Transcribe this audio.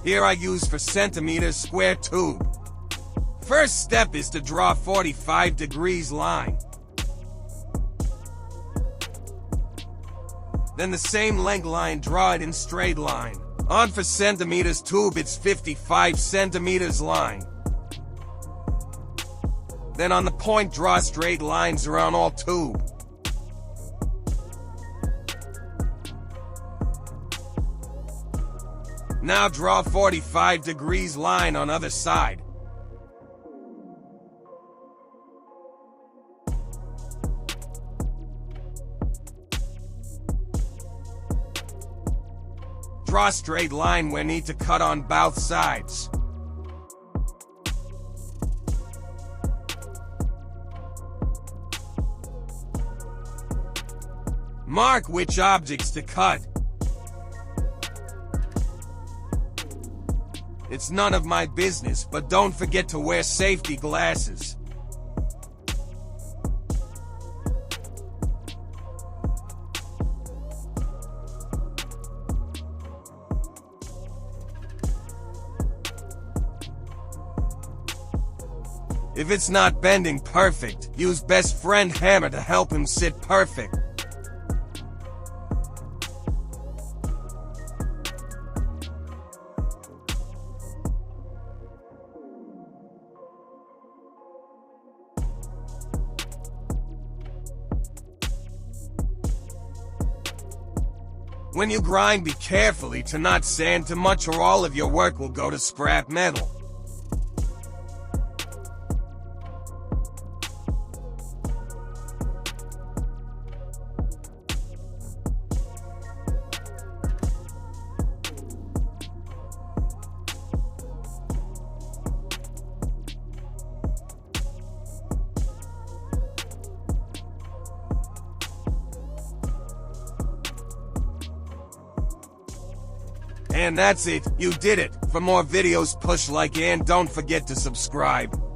Here I use for centimeters square tube. First step is to draw 45 degrees line. Then the same length line, draw it in straight line. On for centimeters tube, it's 55 centimeters line. Then on the point, draw straight lines around all tube. Now draw 45 degrees line on other side. Draw straight line where need to cut on both sides. Mark which objects to cut. It's none of my business, but don't forget to wear safety glasses. If it's not bending perfect, use best friend hammer to help him sit perfect. When you grind, be carefully to not sand too much or all of your work will go to scrap metal. And that's it, you did it. For more videos, push like and don't forget to subscribe.